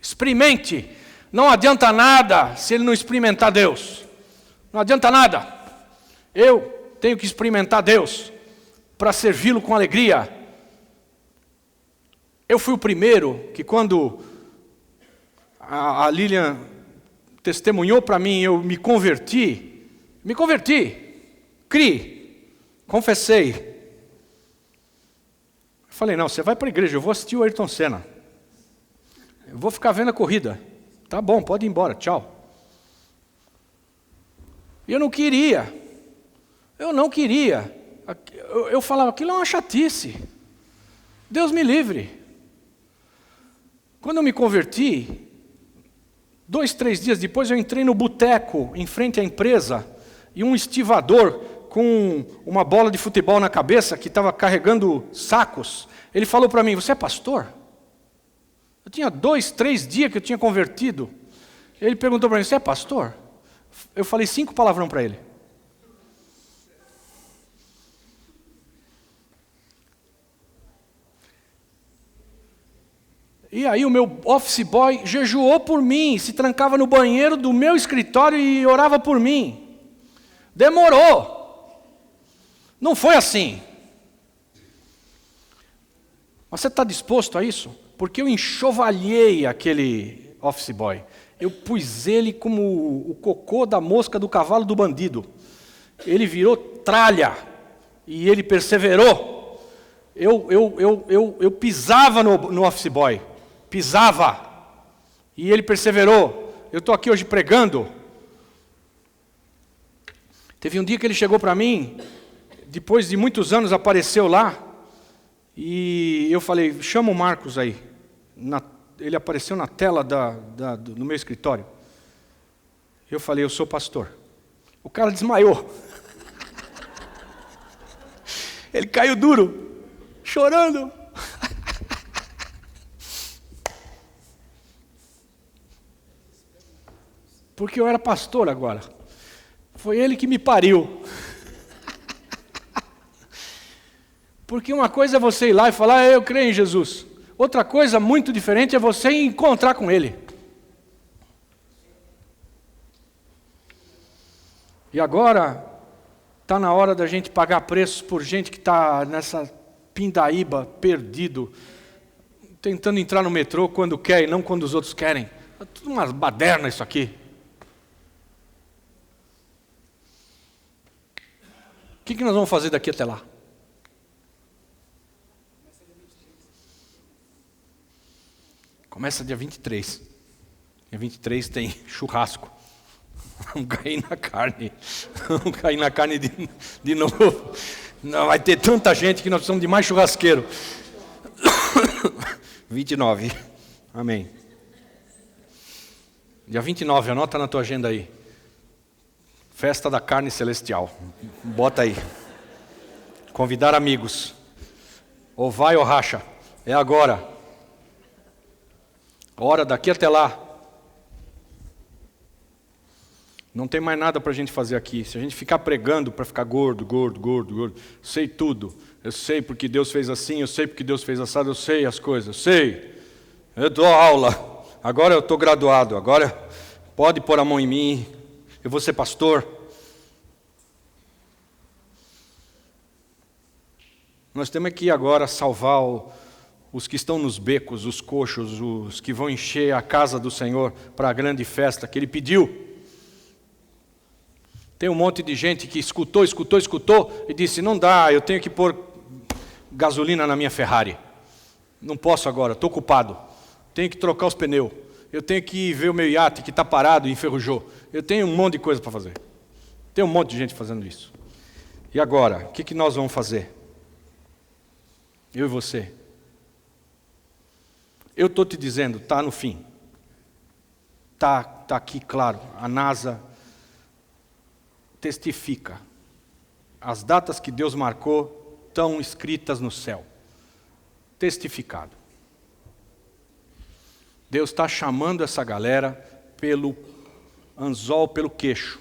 Experimente. Não adianta nada se ele não experimentar Deus. Não adianta nada. Eu tenho que experimentar Deus para servi-lo com alegria. Eu fui o primeiro que quando a Lilian testemunhou para mim, eu me converti, criei, confessei. Falei, não, você vai para a igreja, eu vou assistir o Ayrton Senna. Eu vou ficar vendo a corrida. Tá bom, pode ir embora, tchau. E eu não queria. Eu falava, aquilo é uma chatice. Deus me livre. Quando eu me converti, 2, 3 dias depois eu entrei no boteco, em frente à empresa, e um estivador com uma bola de futebol na cabeça, que estava carregando sacos, ele falou para mim, você é pastor? Eu tinha 2, 3 dias que eu tinha convertido. Ele perguntou para mim, você é pastor? Eu falei 5 palavrão para ele. E aí o meu office boy jejuou por mim, se trancava no banheiro do meu escritório e orava por mim. Demorou. Não foi assim. Mas você está disposto a isso? Porque eu enxovalhei aquele office boy. Eu pus ele como o cocô da mosca do cavalo do bandido. Ele virou tralha. E ele perseverou. Eu pisava no office boy. Pisava. E ele perseverou. Eu estou aqui hoje pregando. Teve um dia que ele chegou para mim, depois de muitos anos apareceu lá, e eu falei, chama o Marcos aí. Ele apareceu na tela do meu escritório. Eu falei, eu sou pastor. O cara desmaiou. Ele caiu duro, chorando. Porque eu era pastor agora. Foi ele que me pariu. Porque uma coisa é você ir lá e falar, eu creio em Jesus. Outra coisa muito diferente é você encontrar com Ele. E agora, está na hora da gente pagar preços por gente que está nessa pindaíba, perdido, tentando entrar no metrô quando quer e não quando os outros querem. É tudo uma baderna isso aqui. O que nós vamos fazer daqui até lá? Começa dia 23. Dia 23 tem churrasco. Vamos cair na carne. Vamos cair na carne de novo. Não, vai ter tanta gente que nós precisamos de mais churrasqueiro. 29. Amém. Dia 29, anota na tua agenda aí. Festa da carne celestial. Bota aí. Convidar amigos. Ou vai ou racha. É agora. Hora daqui até lá. Não tem mais nada para a gente fazer aqui. Se a gente ficar pregando para ficar gordo, sei tudo. Eu sei porque Deus fez assim, eu sei porque Deus fez assado, eu sei as coisas, eu sei. Eu dou aula. Agora eu estou graduado. Agora pode pôr a mão em mim. Eu vou ser pastor. Nós temos que agora salvar os que estão nos becos, os coxos, os que vão encher a casa do Senhor para a grande festa que Ele pediu. Tem um monte de gente que escutou e disse, não dá, eu tenho que pôr gasolina na minha Ferrari. Não posso agora, estou ocupado. Tenho que trocar os pneus. Eu tenho que ver o meu iate que está parado e enferrujou. Eu tenho um monte de coisa para fazer. Tem um monte de gente fazendo isso. E agora, o que nós vamos fazer? Eu e você. Eu estou te dizendo, está no fim. Está aqui claro. A NASA testifica. As datas que Deus marcou estão escritas no céu. Testificado. Deus está chamando essa galera pelo anzol, pelo queixo.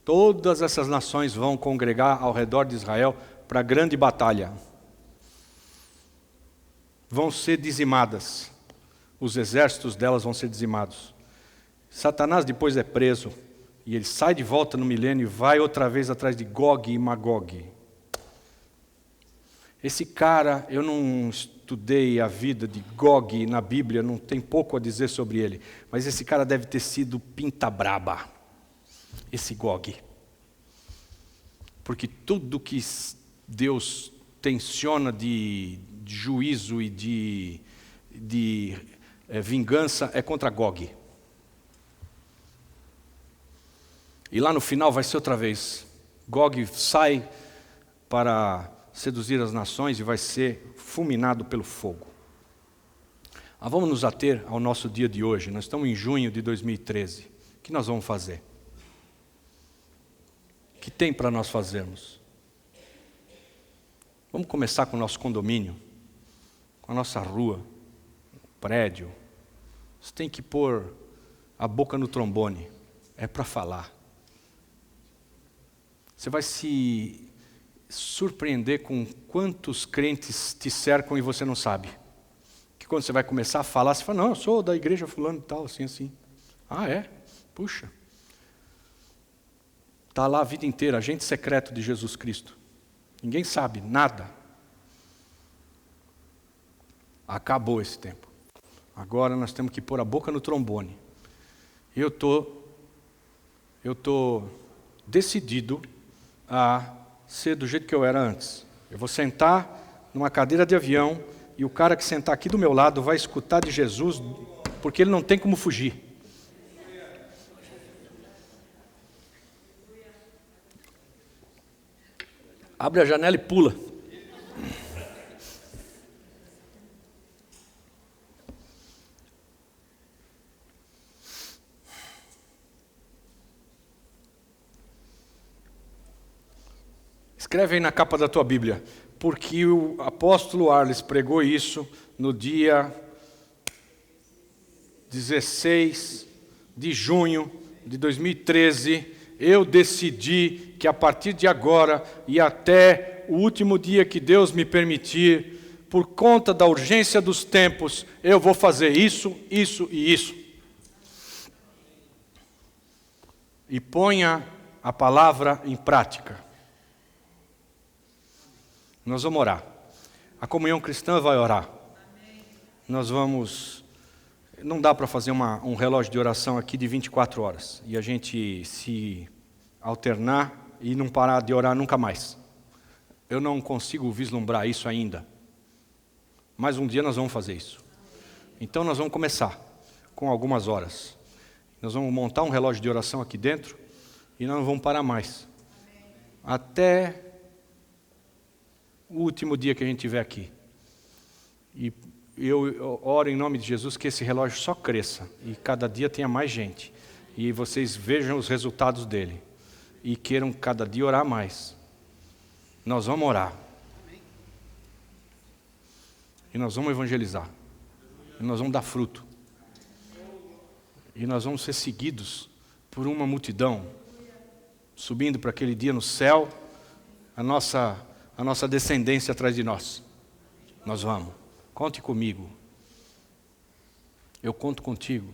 Todas essas nações vão congregar ao redor de Israel para a grande batalha. Vão ser dizimadas. Os exércitos delas vão ser dizimados. Satanás depois é preso. E ele sai de volta no milênio e vai outra vez atrás de Gog e Magog. Esse cara, eu não estudei a vida de Gog na Bíblia, não tem pouco a dizer sobre ele. Mas esse cara deve ter sido pinta braba. Esse Gog. Porque tudo que Deus tenciona de juízo e de vingança é contra Gog. E lá no final vai ser outra vez. Gog sai para seduzir as nações e vai ser fulminado pelo fogo. Vamos nos ater ao nosso dia de hoje. Nós estamos em junho de 2013. O que nós vamos fazer? O que tem para nós fazermos? Vamos começar com o nosso condomínio, com a nossa rua, prédio. Você tem que pôr a boca no trombone. É para falar. Você vai se surpreender com quantos crentes te cercam e você não sabe. Que quando você vai começar a falar, você fala, não, eu sou da igreja fulano e tal, assim, assim. Ah, é? Puxa. Está lá a vida inteira, agente secreto de Jesus Cristo. Ninguém sabe, nada. Acabou esse tempo. Agora nós temos que pôr a boca no trombone. Eu tô decidido a ser do jeito que eu era antes. Eu vou sentar numa cadeira de avião e o cara que sentar aqui do meu lado vai escutar de Jesus, porque ele não tem como fugir. Abre a janela e pula. Escreve aí na capa da tua Bíblia, porque o apóstolo Arles pregou isso no dia 16 de junho de 2013. Eu decidi que a partir de agora e até o último dia que Deus me permitir, por conta da urgência dos tempos, eu vou fazer isso, isso e isso. E ponha a palavra em prática. Nós vamos orar. A comunhão cristã vai orar. Nós vamos... Não dá para fazer um relógio de oração aqui de 24 horas. E a gente se alternar e não parar de orar nunca mais. Eu não consigo vislumbrar isso ainda. Mas um dia nós vamos fazer isso. Então nós vamos começar com algumas horas. Nós vamos montar um relógio de oração aqui dentro e nós não vamos parar mais. Até o último dia que a gente estiver aqui. E eu oro em nome de Jesus que esse relógio só cresça e cada dia tenha mais gente. E vocês vejam os resultados dele. E queiram cada dia orar mais. Nós vamos orar. E nós vamos evangelizar. E nós vamos dar fruto. E nós vamos ser seguidos por uma multidão. Subindo para aquele dia no céu. A nossa descendência atrás de nós. Nós vamos. Conte comigo. Eu conto contigo.